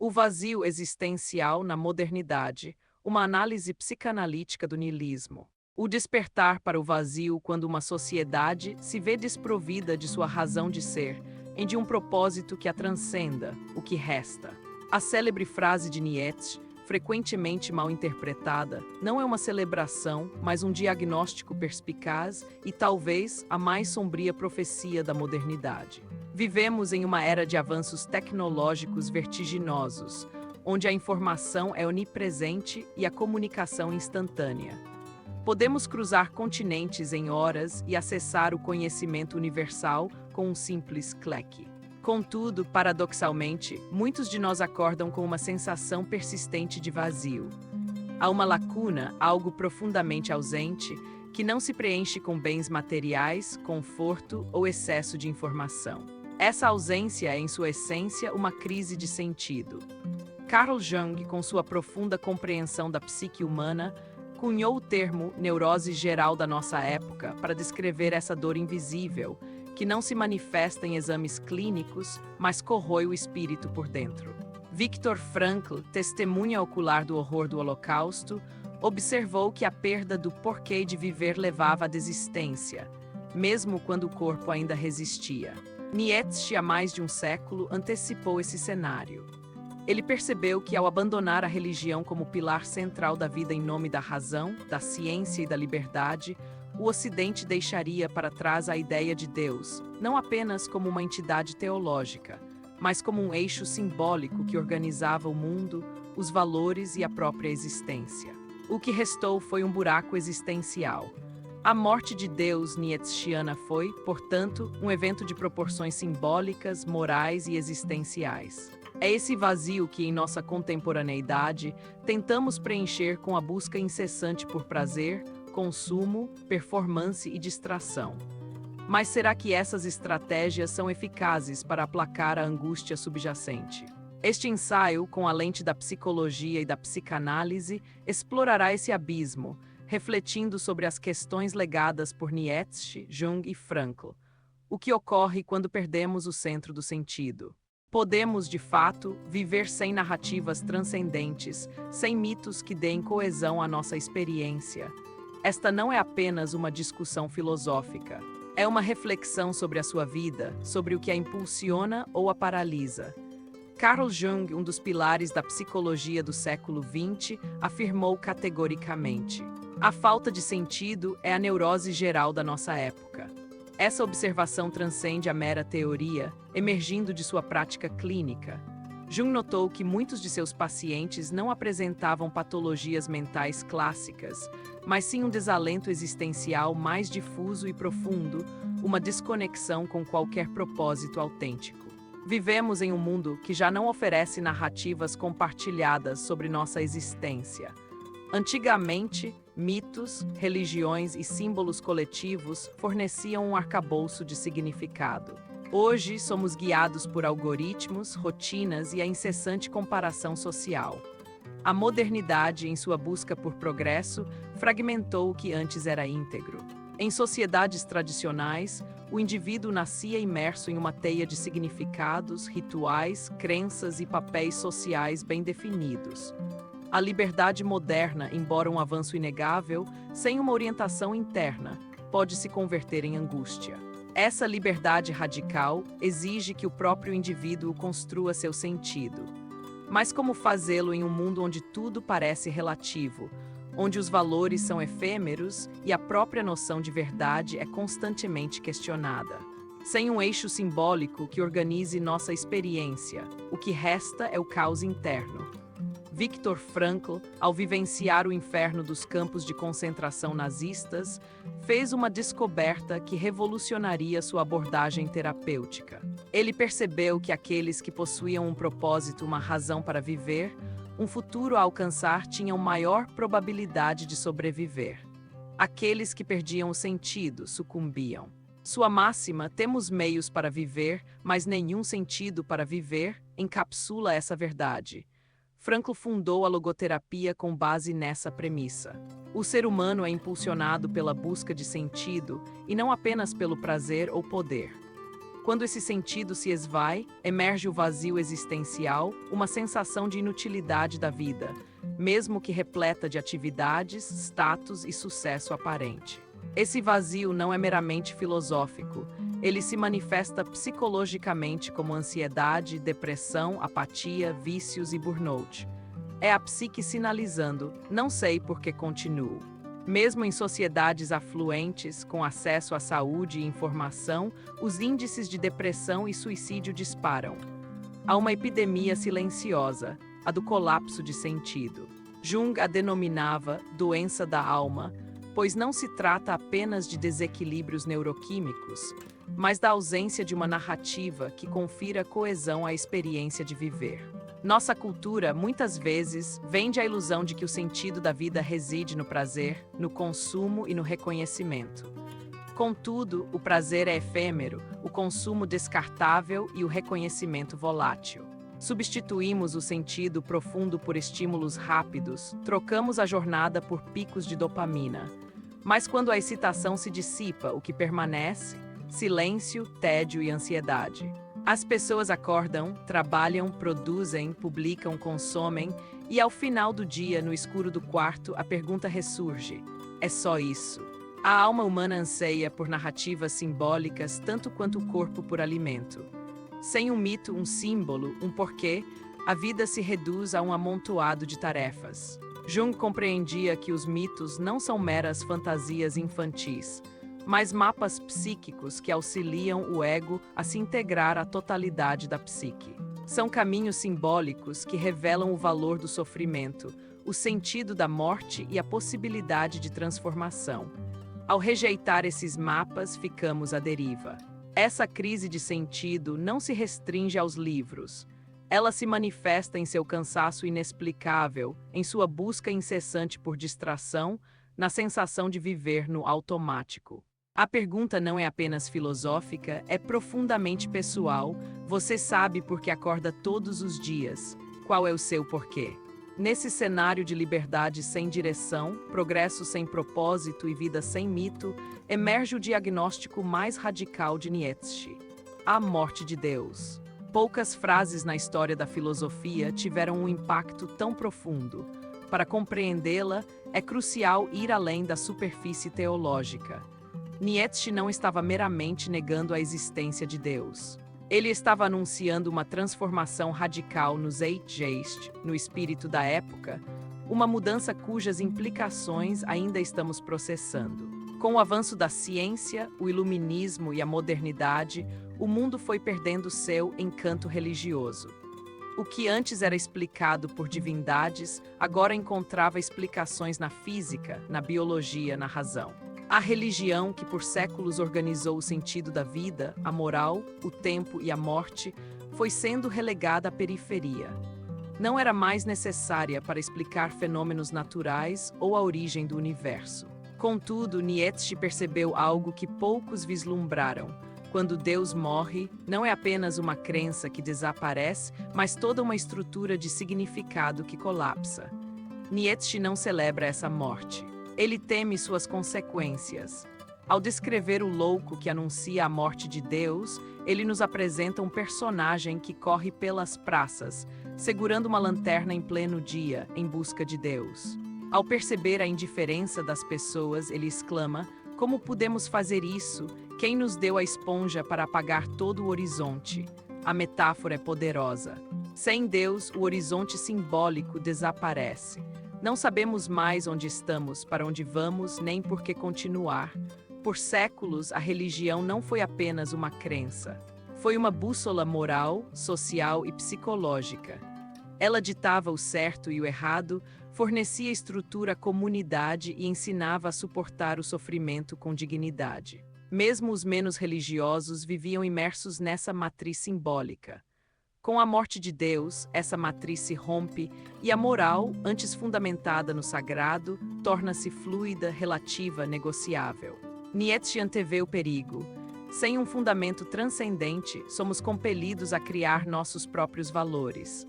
O vazio existencial na modernidade, uma análise psicanalítica do niilismo. O despertar para o vazio quando uma sociedade se vê desprovida de sua razão de ser, em de um propósito que a transcenda, o que resta. A célebre frase de Nietzsche, frequentemente mal interpretada, não é uma celebração, mas um diagnóstico perspicaz e talvez a mais sombria profecia da modernidade. Vivemos em uma era de avanços tecnológicos vertiginosos, onde a informação é onipresente e a comunicação instantânea. Podemos cruzar continentes em horas e acessar o conhecimento universal com um simples clique. Contudo, paradoxalmente, muitos de nós acordam com uma sensação persistente de vazio. Há uma lacuna, algo profundamente ausente, que não se preenche com bens materiais, conforto ou excesso de informação. Essa ausência é, em sua essência, uma crise de sentido. Carl Jung, com sua profunda compreensão da psique humana, cunhou o termo neurose geral da nossa época para descrever essa dor invisível, que não se manifesta em exames clínicos, mas corrói o espírito por dentro. Viktor Frankl, testemunha ocular do horror do Holocausto, observou que a perda do porquê de viver levava à desistência, mesmo quando o corpo ainda resistia. Nietzsche, há mais de um século, antecipou esse cenário. Ele percebeu que, ao abandonar a religião como pilar central da vida em nome da razão, da ciência e da liberdade, o Ocidente deixaria para trás a ideia de Deus, não apenas como uma entidade teológica, mas como um eixo simbólico que organizava o mundo, os valores e a própria existência. O que restou foi um buraco existencial. A morte de Deus nietzschiana foi, portanto, um evento de proporções simbólicas, morais e existenciais. É esse vazio que, em nossa contemporaneidade, tentamos preencher com a busca incessante por prazer, consumo, performance e distração. Mas será que essas estratégias são eficazes para aplacar a angústia subjacente? Este ensaio, com a lente da psicologia e da psicanálise, explorará esse abismo, refletindo sobre as questões legadas por Nietzsche, Jung e Frankl. O que ocorre quando perdemos o centro do sentido? Podemos, de fato, viver sem narrativas transcendentes, sem mitos que deem coesão à nossa experiência. Esta não é apenas uma discussão filosófica. É uma reflexão sobre a sua vida, sobre o que a impulsiona ou a paralisa. Carl Jung, um dos pilares da psicologia do século XX, afirmou categoricamente: a falta de sentido é a neurose geral da nossa época. Essa observação transcende a mera teoria, emergindo de sua prática clínica. Jung notou que muitos de seus pacientes não apresentavam patologias mentais clássicas, mas sim um desalento existencial mais difuso e profundo, uma desconexão com qualquer propósito autêntico. Vivemos em um mundo que já não oferece narrativas compartilhadas sobre nossa existência. Antigamente, mitos, religiões e símbolos coletivos forneciam um arcabouço de significado. Hoje, somos guiados por algoritmos, rotinas e a incessante comparação social. A modernidade, em sua busca por progresso, fragmentou o que antes era íntegro. Em sociedades tradicionais, o indivíduo nascia imerso em uma teia de significados, rituais, crenças e papéis sociais bem definidos. A liberdade moderna, embora um avanço inegável, sem uma orientação interna, pode se converter em angústia. Essa liberdade radical exige que o próprio indivíduo construa seu sentido. Mas como fazê-lo em um mundo onde tudo parece relativo, onde os valores são efêmeros e a própria noção de verdade é constantemente questionada? Sem um eixo simbólico que organize nossa experiência, o que resta é o caos interno. Viktor Frankl, ao vivenciar o inferno dos campos de concentração nazistas, fez uma descoberta que revolucionaria sua abordagem terapêutica. Ele percebeu que aqueles que possuíam um propósito, uma razão para viver, um futuro a alcançar, tinham maior probabilidade de sobreviver. Aqueles que perdiam o sentido sucumbiam. Sua máxima, temos meios para viver, mas nenhum sentido para viver, encapsula essa verdade. Frankl fundou a logoterapia com base nessa premissa. O ser humano é impulsionado pela busca de sentido e não apenas pelo prazer ou poder. Quando esse sentido se esvai, emerge o vazio existencial, uma sensação de inutilidade da vida, mesmo que repleta de atividades, status e sucesso aparente. Esse vazio não é meramente filosófico, ele se manifesta psicologicamente como ansiedade, depressão, apatia, vícios e burnout. É a psique sinalizando: não sei por que continuo. Mesmo em sociedades afluentes, com acesso à saúde e informação, os índices de depressão e suicídio disparam. Há uma epidemia silenciosa, a do colapso de sentido. Jung a denominava doença da alma, pois não se trata apenas de desequilíbrios neuroquímicos, mas da ausência de uma narrativa que confira coesão à experiência de viver. Nossa cultura, muitas vezes, vende a ilusão de que o sentido da vida reside no prazer, no consumo e no reconhecimento. Contudo, o prazer é efêmero, o consumo descartável e o reconhecimento volátil. Substituímos o sentido profundo por estímulos rápidos, trocamos a jornada por picos de dopamina. Mas quando a excitação se dissipa, o que permanece? Silêncio, tédio e ansiedade. As pessoas acordam, trabalham, produzem, publicam, consomem, e ao final do dia, no escuro do quarto, a pergunta ressurge: é só isso? A alma humana anseia por narrativas simbólicas tanto quanto o corpo por alimento. Sem um mito, um símbolo, um porquê, a vida se reduz a um amontoado de tarefas. Jung compreendia que os mitos não são meras fantasias infantis, mas mapas psíquicos que auxiliam o ego a se integrar à totalidade da psique. São caminhos simbólicos que revelam o valor do sofrimento, o sentido da morte e a possibilidade de transformação. Ao rejeitar esses mapas, ficamos à deriva. Essa crise de sentido não se restringe aos livros. Ela se manifesta em seu cansaço inexplicável, em sua busca incessante por distração, na sensação de viver no automático. A pergunta não é apenas filosófica, é profundamente pessoal. Você sabe por que acorda todos os dias. Qual é o seu porquê? Nesse cenário de liberdade sem direção, progresso sem propósito e vida sem mito, emerge o diagnóstico mais radical de Nietzsche: a morte de Deus. Poucas frases na história da filosofia tiveram um impacto tão profundo. Para compreendê-la, é crucial ir além da superfície teológica. Nietzsche não estava meramente negando a existência de Deus. Ele estava anunciando uma transformação radical no Zeitgeist, no espírito da época, uma mudança cujas implicações ainda estamos processando. Com o avanço da ciência, o iluminismo e a modernidade, o mundo foi perdendo seu encanto religioso. O que antes era explicado por divindades, agora encontrava explicações na física, na biologia, na razão. A religião, que por séculos organizou o sentido da vida, a moral, o tempo e a morte, foi sendo relegada à periferia. Não era mais necessária para explicar fenômenos naturais ou a origem do universo. Contudo, Nietzsche percebeu algo que poucos vislumbraram. Quando Deus morre, não é apenas uma crença que desaparece, mas toda uma estrutura de significado que colapsa. Nietzsche não celebra essa morte. Ele teme suas consequências. Ao descrever o louco que anuncia a morte de Deus, ele nos apresenta um personagem que corre pelas praças, segurando uma lanterna em pleno dia, em busca de Deus. Ao perceber a indiferença das pessoas, ele exclama: como podemos fazer isso? Quem nos deu a esponja para apagar todo o horizonte? A metáfora é poderosa. Sem Deus, o horizonte simbólico desaparece. Não sabemos mais onde estamos, para onde vamos, nem por que continuar. Por séculos, a religião não foi apenas uma crença. Foi uma bússola moral, social e psicológica. Ela ditava o certo e o errado, fornecia estrutura à comunidade e ensinava a suportar o sofrimento com dignidade. Mesmo os menos religiosos viviam imersos nessa matriz simbólica. Com a morte de Deus, essa matriz se rompe e a moral, antes fundamentada no sagrado, torna-se fluida, relativa, negociável. Nietzsche antevê o perigo. Sem um fundamento transcendente, somos compelidos a criar nossos próprios valores.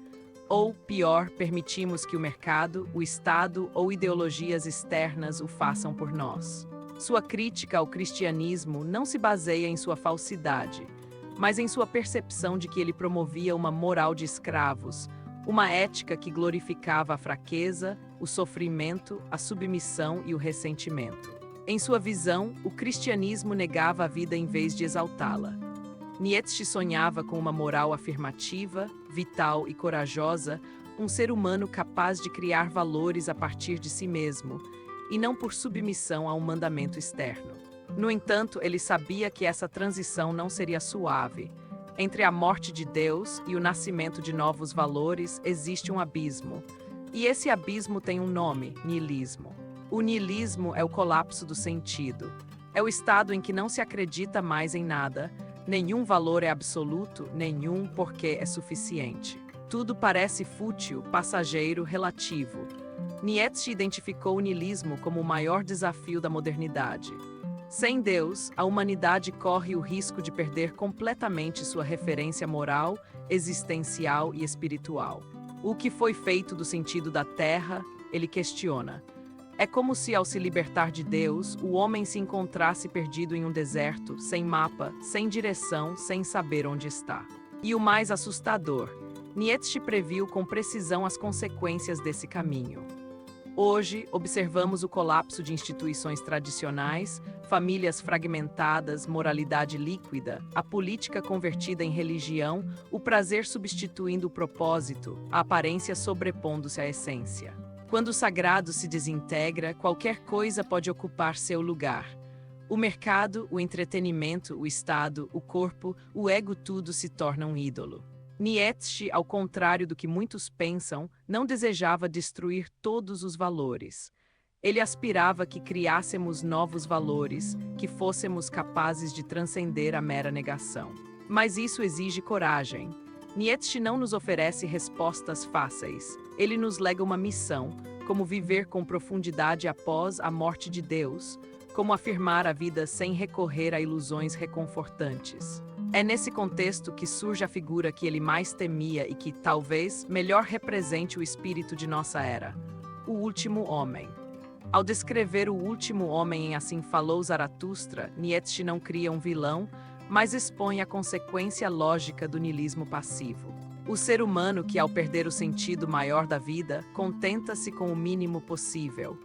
Ou, pior, permitimos que o mercado, o Estado ou ideologias externas o façam por nós. Sua crítica ao cristianismo não se baseia em sua falsidade, mas em sua percepção de que ele promovia uma moral de escravos, uma ética que glorificava a fraqueza, o sofrimento, a submissão e o ressentimento. Em sua visão, o cristianismo negava a vida em vez de exaltá-la. Nietzsche sonhava com uma moral afirmativa, vital e corajosa, um ser humano capaz de criar valores a partir de si mesmo, e não por submissão a um mandamento externo. No entanto, ele sabia que essa transição não seria suave. Entre a morte de Deus e o nascimento de novos valores existe um abismo. E esse abismo tem um nome: niilismo. O niilismo é o colapso do sentido. É o estado em que não se acredita mais em nada, nenhum valor é absoluto, nenhum porquê é suficiente. Tudo parece fútil, passageiro, relativo. Nietzsche identificou o niilismo como o maior desafio da modernidade. Sem Deus, a humanidade corre o risco de perder completamente sua referência moral, existencial e espiritual. O que foi feito do sentido da Terra, ele questiona. É como se, ao se libertar de Deus, o homem se encontrasse perdido em um deserto, sem mapa, sem direção, sem saber onde está. E o mais assustador, Nietzsche previu com precisão as consequências desse caminho. Hoje, observamos o colapso de instituições tradicionais, famílias fragmentadas, moralidade líquida, a política convertida em religião, o prazer substituindo o propósito, a aparência sobrepondo-se à essência. Quando o sagrado se desintegra, qualquer coisa pode ocupar seu lugar. O mercado, o entretenimento, o Estado, o corpo, o ego, tudo se torna um ídolo. Nietzsche, ao contrário do que muitos pensam, não desejava destruir todos os valores. Ele aspirava que criássemos novos valores, que fôssemos capazes de transcender a mera negação. Mas isso exige coragem. Nietzsche não nos oferece respostas fáceis. Ele nos lega uma missão, como viver com profundidade após a morte de Deus, como afirmar a vida sem recorrer a ilusões reconfortantes. É nesse contexto que surge a figura que ele mais temia e que, talvez, melhor represente o espírito de nossa era: o último homem. Ao descrever o último homem em Assim Falou Zaratustra, Nietzsche não cria um vilão, mas expõe a consequência lógica do niilismo passivo. O ser humano que, ao perder o sentido maior da vida, contenta-se com o mínimo possível.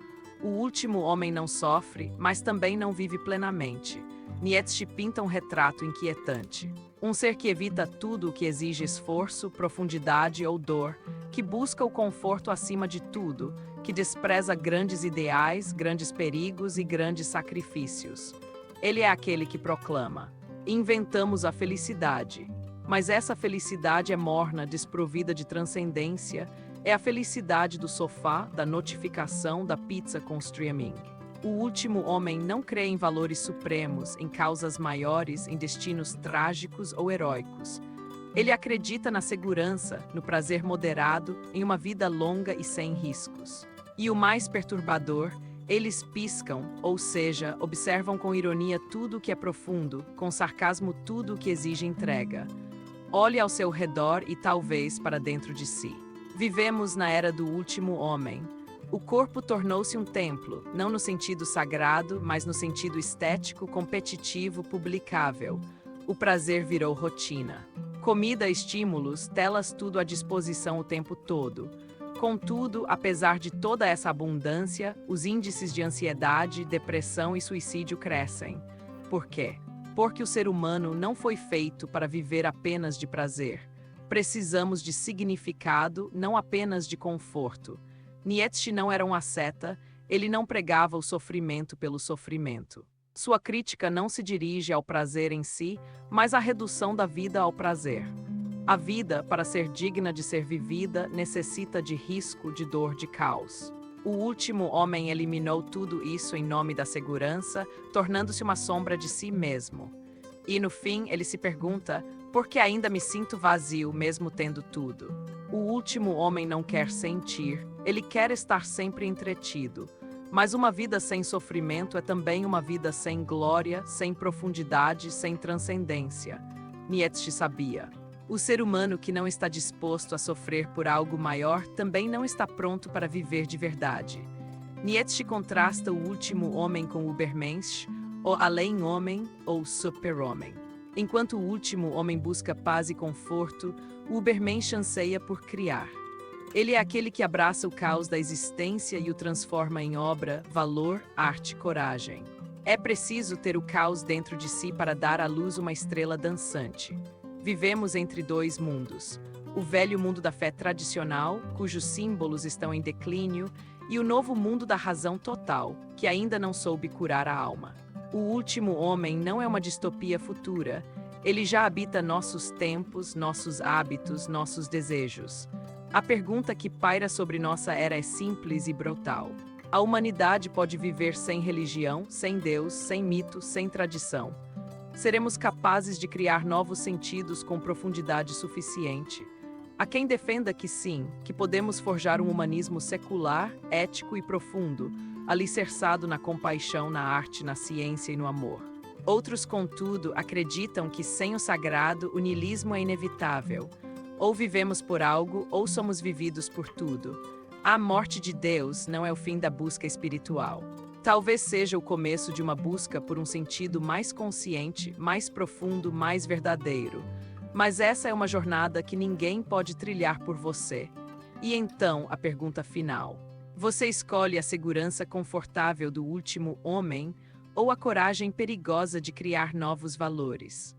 O último homem não sofre, mas também não vive plenamente. Nietzsche pinta um retrato inquietante. Um ser que evita tudo o que exige esforço, profundidade ou dor, que busca o conforto acima de tudo, que despreza grandes ideais, grandes perigos e grandes sacrifícios. Ele é aquele que proclama: inventamos a felicidade. Mas essa felicidade é morna, desprovida de transcendência, é a felicidade do sofá, da notificação, da pizza com streaming. O último homem não crê em valores supremos, em causas maiores, em destinos trágicos ou heróicos. Ele acredita na segurança, no prazer moderado, em uma vida longa e sem riscos. E o mais perturbador, eles piscam, ou seja, observam com ironia tudo o que é profundo, com sarcasmo tudo o que exige entrega. Olhe ao seu redor e talvez para dentro de si. Vivemos na era do último homem. O corpo tornou-se um templo, não no sentido sagrado, mas no sentido estético, competitivo, publicável. O prazer virou rotina. Comida, estímulos, telas, tudo à disposição o tempo todo. Contudo, apesar de toda essa abundância, os índices de ansiedade, depressão e suicídio crescem. Por quê? Porque o ser humano não foi feito para viver apenas de prazer. Precisamos de significado, não apenas de conforto. Nietzsche não era um asceta, ele não pregava o sofrimento pelo sofrimento. Sua crítica não se dirige ao prazer em si, mas à redução da vida ao prazer. A vida, para ser digna de ser vivida, necessita de risco, de dor, de caos. O último homem eliminou tudo isso em nome da segurança, tornando-se uma sombra de si mesmo. E, no fim, ele se pergunta: por que ainda me sinto vazio, mesmo tendo tudo? O último homem não quer sentir, ele quer estar sempre entretido. Mas uma vida sem sofrimento é também uma vida sem glória, sem profundidade, sem transcendência. Nietzsche sabia. O ser humano que não está disposto a sofrer por algo maior também não está pronto para viver de verdade. Nietzsche contrasta o último homem com o Übermensch, o além-homem ou super-homem. Enquanto o último homem busca paz e conforto, o Ubermensch anseia por criar. Ele é aquele que abraça o caos da existência e o transforma em obra, valor, arte, coragem. É preciso ter o caos dentro de si para dar à luz uma estrela dançante. Vivemos entre dois mundos. O velho mundo da fé tradicional, cujos símbolos estão em declínio, e o novo mundo da razão total, que ainda não soube curar a alma. O último homem não é uma distopia futura. Ele já habita nossos tempos, nossos hábitos, nossos desejos. A pergunta que paira sobre nossa era é simples e brutal. A humanidade pode viver sem religião, sem Deus, sem mito, sem tradição. Seremos capazes de criar novos sentidos com profundidade suficiente. Há quem defenda que sim, que podemos forjar um humanismo secular, ético e profundo, alicerçado na compaixão, na arte, na ciência e no amor. Outros, contudo, acreditam que sem o sagrado, o niilismo é inevitável. Ou vivemos por algo, ou somos vividos por tudo. A morte de Deus não é o fim da busca espiritual. Talvez seja o começo de uma busca por um sentido mais consciente, mais profundo, mais verdadeiro. Mas essa é uma jornada que ninguém pode trilhar por você. E então, a pergunta final. Você escolhe a segurança confortável do último homem ou a coragem perigosa de criar novos valores?